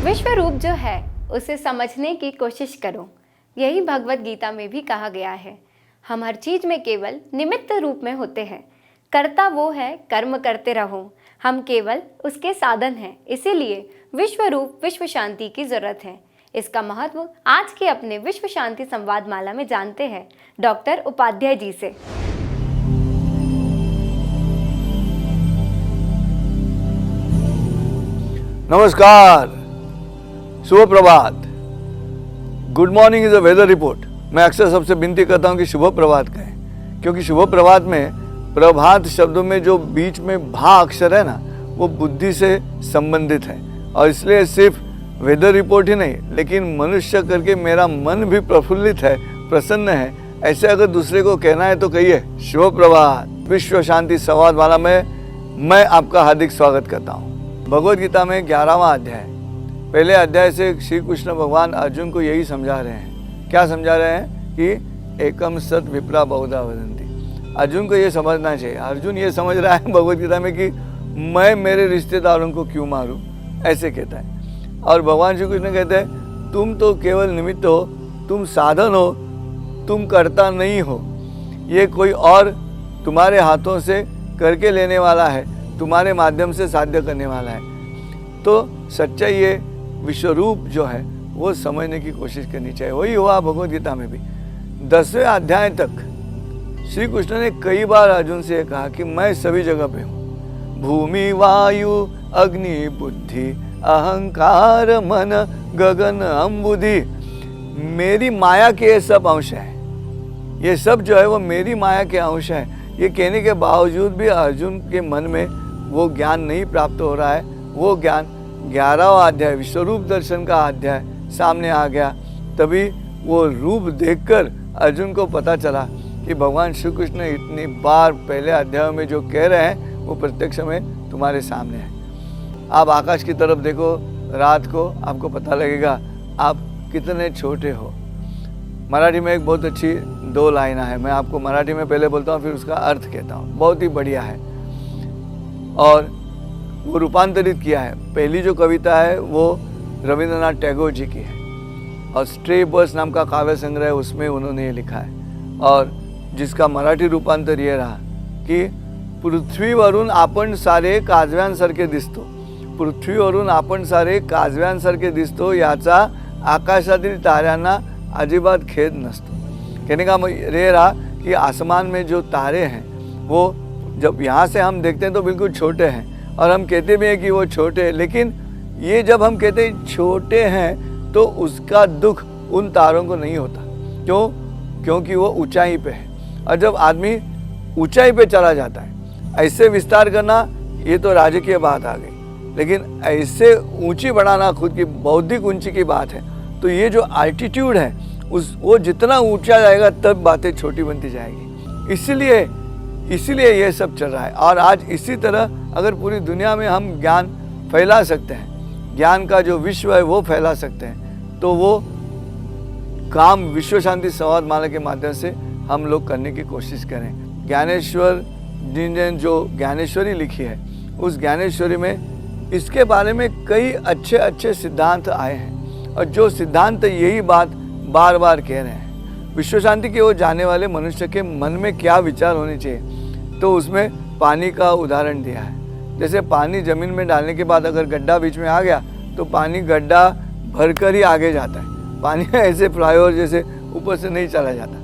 विश्व रूप जो है उसे समझने की कोशिश करो। यही भगवत गीता में भी कहा गया है। हम हर चीज में केवल निमित्त रूप में होते हैं। कर्ता वो है, कर्म करते रहो। हम केवल उसके साधन हैं। इसीलिए विश्व रूप विश्व शांति की जरूरत है। इसका महत्व आज के अपने विश्व शांति संवाद माला में जानते हैं डॉक्टर उपाध्याय जी से। नमस्कार, शुभ प्रभात। Good morning is a weather report. मैं अक्सर सबसे विनती करता हूं कि शुभ प्रभात कहें, क्योंकि शुभ प्रभात में प्रभात शब्दों में जो बीच में भा अक्षर है ना, वो बुद्धि से संबंधित है। और इसलिए सिर्फ वेदर रिपोर्ट ही नहीं, लेकिन मनुष्य करके मेरा मन भी प्रफुल्लित है, प्रसन्न है। ऐसे अगर दूसरे को कहना है तो कहिए शुभ प्रभात। विश्व शांति संवाद वाला में मैं आपका हार्दिक स्वागत करता हूँ। भगवत गीता में 11वां अध्याय, पहले अध्याय से श्री कृष्ण भगवान अर्जुन को यही समझा रहे हैं। क्या समझा रहे हैं? कि एकम सत विप्रा बहुधा वदन्ति। अर्जुन को ये समझना चाहिए। अर्जुन ये समझ रहा है भगवत गीता में कि मैं मेरे रिश्तेदारों को क्यों मारूं, ऐसे कहता है। और भगवान श्री कृष्ण कहते हैं तुम तो केवल निमित्त हो, तुम साधन हो, तुम कर्ता नहीं हो। ये कोई और तुम्हारे हाथों से करके लेने वाला है, तुम्हारे माध्यम से साध्य करने वाला है। तो सच्चाई ये विश्वरूप जो है वो समझने की कोशिश करनी चाहिए। वही हुआ भगवद गीता में भी। 10वें अध्याय तक श्री कृष्ण ने कई बार अर्जुन से कहा कि मैं सभी जगह पे हूँ। भूमि वायु अग्नि बुद्धि अहंकार मन गगन अम्बुधि, मेरी माया के ये सब अंश हैं। ये सब जो है वो मेरी माया के अंश हैं। ये कहने के बावजूद भी अर्जुन के मन में वो ज्ञान नहीं प्राप्त हो रहा है। वो ज्ञान 11वां अध्याय विश्वरूप दर्शन का अध्याय सामने आ गया। तभी वो रूप देखकर अर्जुन को पता चला कि भगवान श्री कृष्ण इतनी बार पहले अध्याय में जो कह रहे हैं वो प्रत्यक्ष में तुम्हारे सामने है। आप आकाश की तरफ देखो रात को, आपको पता लगेगा आप कितने छोटे हो। मराठी में एक बहुत अच्छी 2 लाइनें है। मैं आपको मराठी में पहले बोलता हूँ, फिर उसका अर्थ कहता हूँ। बहुत ही बढ़िया है और वो रूपांतरित किया है। पहली जो कविता है वो रविंद्रनाथ टैगोर जी की है और स्ट्रे बर्ड्स नाम का काव्य संग्रह है, उसमें उन्होंने ये लिखा है। और जिसका मराठी रूपांतर ये रहा कि पृथ्वीवरून आपण सारे काजव्यांसारखे दिसतो, पृथ्वीवरून आपण सारे काजव्यांसारखे दिसतो, याचा आकाशातील ताऱ्यांना अजिबात खेद नसतो। कहने का ये रहा कि आसमान में जो तारे हैं वो जब यहाँ से हम देखते हैं तो बिल्कुल छोटे हैं और हम कहते भी हैं कि वो छोटे हैं, लेकिन ये जब हम कहते हैं छोटे हैं तो उसका दुख उन तारों को नहीं होता। क्यों? क्योंकि वो ऊंचाई पे है। और जब आदमी ऊंचाई पे चला जाता है, ऐसे विस्तार करना ये तो राजकीय बात आ गई, लेकिन ऐसे ऊंची बढ़ाना खुद की बौद्धिक ऊंची की बात है। तो ये जो एल्टीट्यूड है वो जितना ऊंचा जाएगा तब बातें छोटी बनती जाएगी। इसीलिए ये सब चल रहा है। और आज इसी तरह अगर पूरी दुनिया में हम ज्ञान फैला सकते हैं, ज्ञान का जो विश्व है वो फैला सकते हैं, तो वो काम विश्व शांति संवाद माला के माध्यम से हम लोग करने की कोशिश करें। ज्ञानेश्वर जी ने जो ज्ञानेश्वरी लिखी है, उस ज्ञानेश्वरी में इसके बारे में कई अच्छे अच्छे सिद्धांत आए हैं। और जो सिद्धांत यही बात बार बार कह रहे हैं, विश्व शांति की ओर जाने वाले मनुष्य के मन में क्या विचार होने चाहिए। तो उसमें पानी का उदाहरण दिया है। जैसे पानी जमीन में डालने के बाद अगर गड्ढा बीच में आ गया तो पानी गड्ढा भरकर ही आगे जाता है। पानी ऐसे फ्लाईओवर जैसे ऊपर से नहीं चला जाता।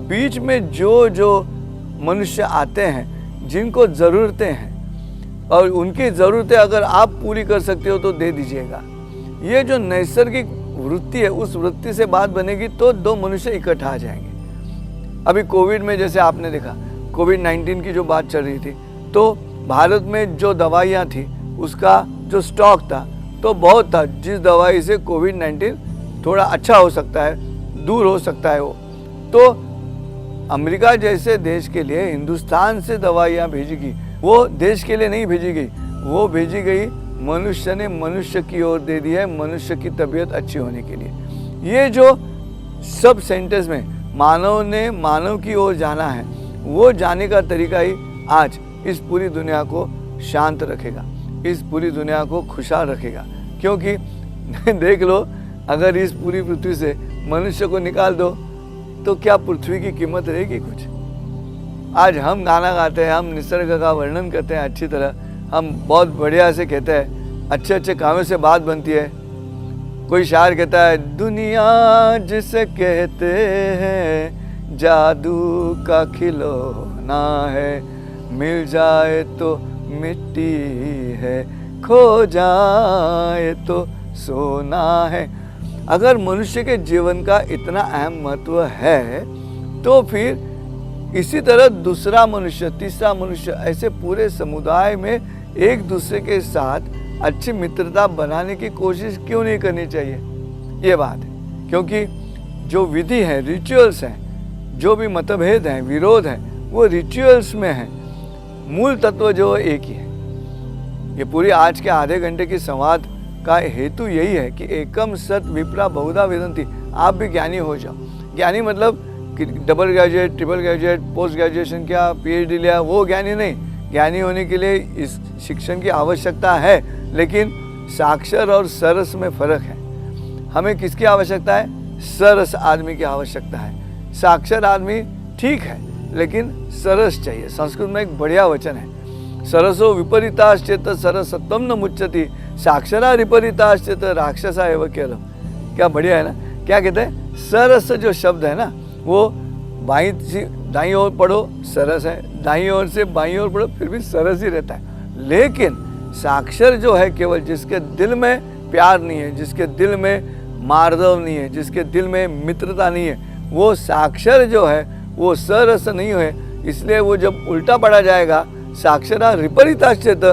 बीच में जो मनुष्य आते हैं, जिनको ज़रूरतें हैं और उनकी ज़रूरतें अगर आप पूरी कर सकते हो तो दे दीजिएगा। ये जो नैसर्गिक वृत्ति है, उस वृत्ति से बात बनेगी तो 2 मनुष्य इकट्ठा आ जाएंगे। अभी कोविड में जैसे आपने देखा, कोविड-19 की जो बात चल रही थी, तो भारत में जो दवाइयाँ थी उसका जो स्टॉक था तो बहुत था, जिस दवाई से कोविड-19 थोड़ा अच्छा हो सकता है, दूर हो सकता है। वो तो अमेरिका जैसे देश के लिए हिंदुस्तान से दवाइयाँ भेजी गई। वो देश के लिए नहीं भेजी गई, वो भेजी गई मनुष्य ने मनुष्य की ओर दे दी है, मनुष्य की तबीयत अच्छी होने के लिए। ये जो सब सेंटेंस में मानव ने मानव की ओर जाना है, वो जाने का तरीका ही आज इस पूरी दुनिया को शांत रखेगा, इस पूरी दुनिया को खुशहाल रखेगा। क्योंकि देख लो, अगर इस पूरी पृथ्वी से मनुष्य को निकाल दो तो क्या पृथ्वी की कीमत रहेगी कुछ? आज हम गाना गाते हैं, हम निसर्ग का वर्णन करते हैं अच्छी तरह, हम बहुत बढ़िया से कहते हैं, अच्छे अच्छे कामों से बात बनती है। कोई शायर कहता है, दुनिया जिसे कहते हैं जादू का खिलौना है, मिल जाए तो मिट्टी है, खो जाए तो सोना है। अगर मनुष्य के जीवन का इतना अहम महत्व है तो फिर इसी तरह दूसरा मनुष्य, तीसरा मनुष्य, ऐसे पूरे समुदाय में एक दूसरे के साथ अच्छी मित्रता बनाने की कोशिश क्यों नहीं करनी चाहिए? ये बात है। क्योंकि जो विधि है, रिचुअल्स हैं, जो भी मतभेद हैं, विरोध है, वो रिचुअल्स में है। मूल तत्व जो एक ही है। ये पूरी आज के आधे घंटे की संवाद का हेतु यही है कि एकम सत विप्रा बहुधा वेदन्ति। आप भी ज्ञानी हो जाओ। ज्ञानी मतलब कि double graduate, triple graduate, post graduation किया, पीएचडी लिया, वो ज्ञानी नहीं। ज्ञानी होने के लिए इस शिक्षण की आवश्यकता है, लेकिन साक्षर और सरस में फर्क है। हमें किसकी आवश्यकता है? सरस आदमी की आवश्यकता है। साक्षर आदमी ठीक है, लेकिन सरस चाहिए। संस्कृत में एक बढ़िया वचन है, सरसो विपरीताश्चेत सरसत्वम न मुच्यति, साक्षरा विपरीताश्चेत राक्षसा एव केवलम। क्या बढ़िया है ना? क्या कहते हैं? सरस जो शब्द है ना, वो दाईं ओर पढ़ो सरस है, दाईं ओर से बाईं ओर पढ़ो फिर भी सरस ही रहता है। लेकिन साक्षर जो है, केवल जिसके दिल में प्यार नहीं है, जिसके दिल में मार्दव नहीं है, जिसके दिल में मित्रता नहीं है, वो साक्षर जो है वो सरस नहीं है। इसलिए वो जब उल्टा पड़ा जाएगा, साक्षरा विपरीताश्चेत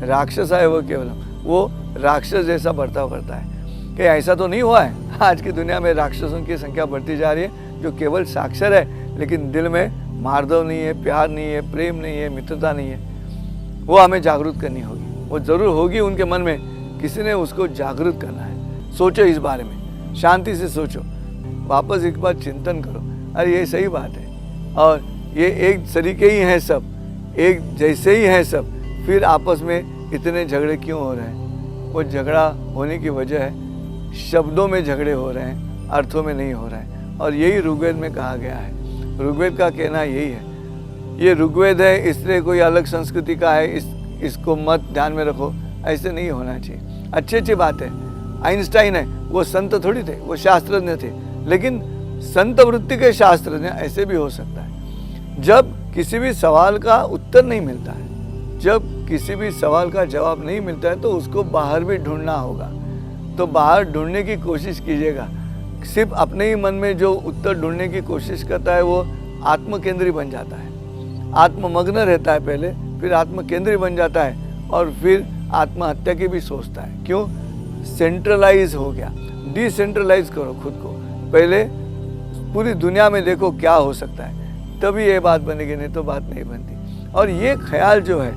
राक्षसा एव केवलम, वो राक्षस जैसा बर्ताव करता है। कि ऐसा तो नहीं हुआ है? आज की दुनिया में राक्षसों की संख्या बढ़ती जा रही है, जो केवल साक्षर है लेकिन दिल में मार्दव नहीं है, प्यार नहीं है, प्रेम नहीं है, मित्रता नहीं है। वो हमें जागरूक करनी होगी। वो जरूर होगी उनके मन में, किसी ने उसको जागरूक करना है। सोचो इस बारे में, शांति से सोचो, वापस एक बार चिंतन करो, अरे ये सही बात है और ये एक तरीके ही हैं, सब एक जैसे ही हैं सब, फिर आपस में इतने झगड़े क्यों हो रहे हैं? वो झगड़ा होने की वजह है शब्दों में झगड़े हो रहे हैं, अर्थों में नहीं हो रहा है। और यही ऋग्वेद में कहा गया है। ऋग्वेद का कहना यही है। ये ऋग्वेद है, इसलिए कोई अलग संस्कृति का है, इसको मत ध्यान में रखो, ऐसे नहीं होना चाहिए। अच्छी अच्छी बात है। आइंस्टाइन है, वो संत थोड़ी थे, वो शास्त्रज्ञ थे, लेकिन संत वृत्ति के शास्त्रज्ञ ऐसे भी हो सकता है। जब किसी भी सवाल का उत्तर नहीं मिलता है, जब किसी भी सवाल का जवाब नहीं मिलता है, तो उसको बाहर भी ढूंढना होगा। तो बाहर ढूंढने की कोशिश कीजिएगा। सिर्फ अपने ही मन में जो उत्तर ढूंढने की कोशिश करता है, वो आत्मकेंद्री बन जाता है, आत्ममग्न रहता है पहले, फिर आत्मकेंद्री बन जाता है और फिर आत्महत्या की भी सोचता है। क्यों? सेंट्रलाइज हो गया। डिसेंट्रलाइज करो खुद को, पहले पूरी दुनिया में देखो क्या हो सकता है, तभी ये बात बनेगी, नहीं तो बात नहीं बनती। और ये ख्याल जो है,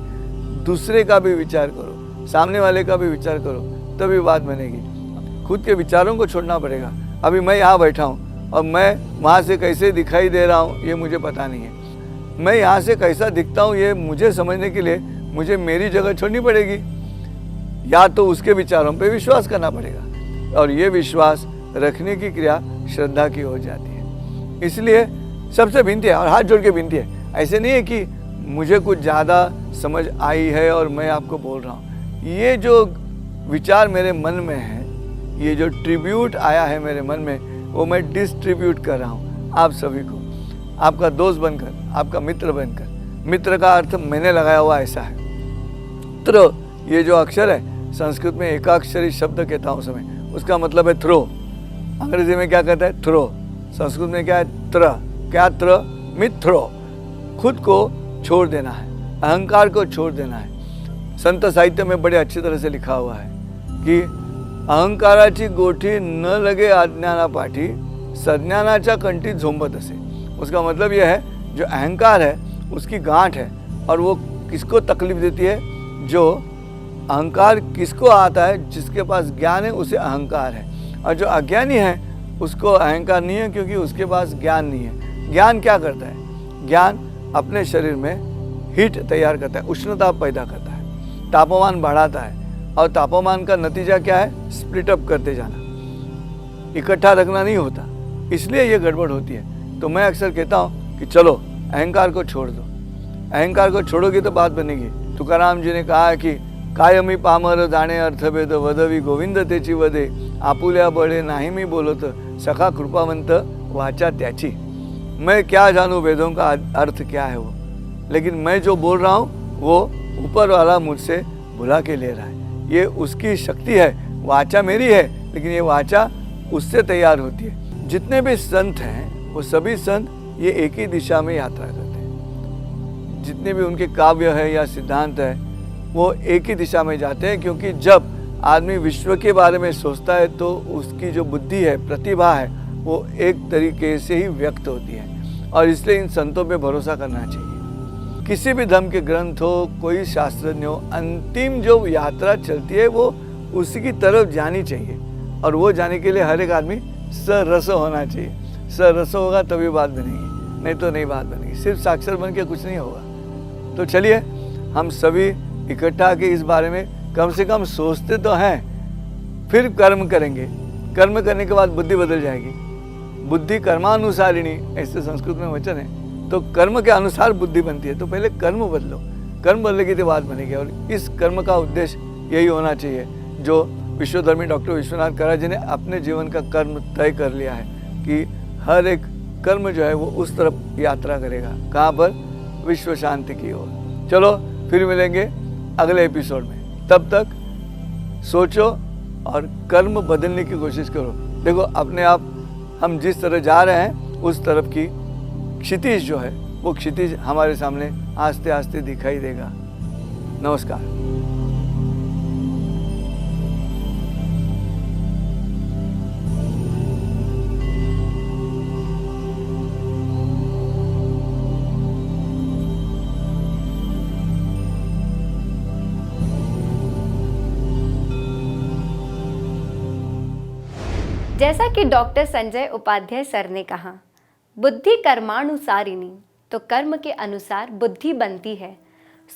दूसरे का भी विचार करो, सामने वाले का भी विचार करो, तभी बात बनेगी। खुद के विचारों को छोड़ना पड़ेगा। अभी मैं यहाँ बैठा हूँ और मैं वहाँ से कैसे दिखाई दे रहा हूँ ये मुझे पता नहीं है। मैं यहाँ से कैसा दिखता हूँ ये मुझे समझने के लिए मुझे मेरी जगह छोड़नी पड़ेगी, या तो उसके विचारों पे विश्वास करना पड़ेगा। और ये विश्वास रखने की क्रिया श्रद्धा की हो जाती है। इसलिए सबसे विनती है और हाथ जोड़ के विनती है, ऐसे नहीं है कि मुझे कुछ ज़्यादा समझ आई है और मैं आपको बोल रहा हूँ। ये जो विचार मेरे मन में है, ये जो ट्रिब्यूट आया है मेरे मन में, वो मैं डिस्ट्रीब्यूट कर रहा हूँ आप सभी को, आपका दोस्त बनकर, आपका मित्र बनकर। मित्र का अर्थ मैंने लगाया हुआ ऐसा है। त्र, ये जो अक्षर है, संस्कृत में एकाक्षरी शब्द कहता हूँ समय, उसका मतलब है थ्रो। अंग्रेजी में क्या कहता है? थ्रो। संस्कृत में क्या है? त्र। क्या त्र? मित्रो। खुद को छोड़ देना है, अहंकार को छोड़ देना है। संत साहित्य में बड़े अच्छी तरह से लिखा हुआ है कि अहंकाराची गोठी न लगे अज्ञाना पाठी, सज्ञानाच्या कंठी झोंबत असे। उसका मतलब यह है, जो अहंकार है उसकी गांठ है और वो किसको तकलीफ देती है? जो अहंकार किसको आता है? जिसके पास ज्ञान है उसे अहंकार है, और जो अज्ञानी है उसको अहंकार नहीं है, क्योंकि उसके पास ज्ञान नहीं है। ज्ञान क्या करता है? ज्ञान अपने शरीर में हीट तैयार करता है, उष्णता पैदा करता है, तापमान बढ़ाता है, और तापमान का नतीजा क्या है? स्प्लिट अप करते जाना, इकट्ठा रखना नहीं होता, इसलिए ये गड़बड़ होती है। तो मैं अक्सर कहता हूँ कि चलो अहंकार को छोड़ दो, अहंकार को छोड़ोगे तो बात बनेगी। तुकाराम जी ने कहा है कि कायमी पामर जाणे अर्थभेद वदवी गोविंद तेची वदे आपुल्या बळे नाही मी बोलत सखा कृपावंत वाचा त्याची। मैं क्या जानूँ वेदों का अर्थ क्या है वो, लेकिन मैं जो बोल रहा हूँ वो ऊपर वाला मुझसे बुला के ले रहा है, ये उसकी शक्ति है। वाचा मेरी है, लेकिन ये वाचा उससे तैयार होती है। जितने भी संत हैं वो सभी संत ये एक ही दिशा में यात्रा करते हैं। जितने भी उनके काव्य है या सिद्धांत है वो एक ही दिशा में जाते हैं, क्योंकि जब आदमी विश्व के बारे में सोचता है तो उसकी जो बुद्धि है, प्रतिभा है, वो एक तरीके से ही व्यक्त होती है। और इसलिए इन संतों पे भरोसा करना चाहिए। किसी भी धर्म के ग्रंथ हो, कोई शास्त्रज्ञ हो, अंतिम जो यात्रा चलती है वो उसी की तरफ जानी चाहिए। और वो जाने के लिए हर एक आदमी सरस होना चाहिए। सरस होगा तभी बात बनेगी, नहीं तो नहीं बात बनेगी। सिर्फ साक्षर बन के कुछ नहीं होगा। तो चलिए हम सभी इकट्ठा के इस बारे में कम से कम सोचते तो हैं, फिर कर्म करेंगे। कर्म करने के बाद बुद्धि बदल जाएगी। बुद्धि कर्मानुसारिणी, ऐसे संस्कृत में वचन है। तो कर्म के अनुसार बुद्धि बनती है। तो पहले कर्म बदलो, कर्म बदलेगी तो बात बनेगी। और इस कर्म का उद्देश्य यही होना चाहिए जो विश्वधर्मी डॉक्टर विश्वनाथ करा जी ने अपने जीवन का कर्म तय कर लिया है कि हर एक कर्म जो है वो उस तरफ यात्रा करेगा। कहाँ पर? विश्व शांति की ओर। चलो फिर मिलेंगे अगले एपिसोड में। तब तक सोचो और कर्म बदलने की कोशिश करो। देखो अपने आप हम जिस तरह जा रहे हैं उस तरफ की क्षितिज जो है वो क्षितिज हमारे सामने आस्ते आस्ते दिखाई देगा। नमस्कार। जैसा कि डॉक्टर संजय उपाध्याय सर ने कहा, बुद्धि कर्मानुसारिणी, तो कर्म के अनुसार बुद्धि बनती है।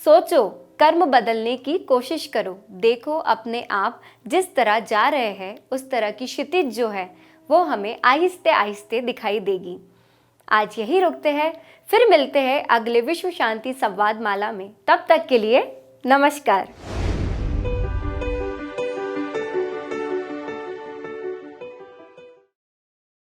सोचो, कर्म बदलने की कोशिश करो। देखो अपने आप जिस तरह जा रहे हैं उस तरह की क्षितिज जो है वो हमें आहिस्ते आहिस्ते दिखाई देगी। आज यही रुकते हैं, फिर मिलते हैं अगले विश्व शांति संवाद माला में। तब तक के लिए नमस्कार।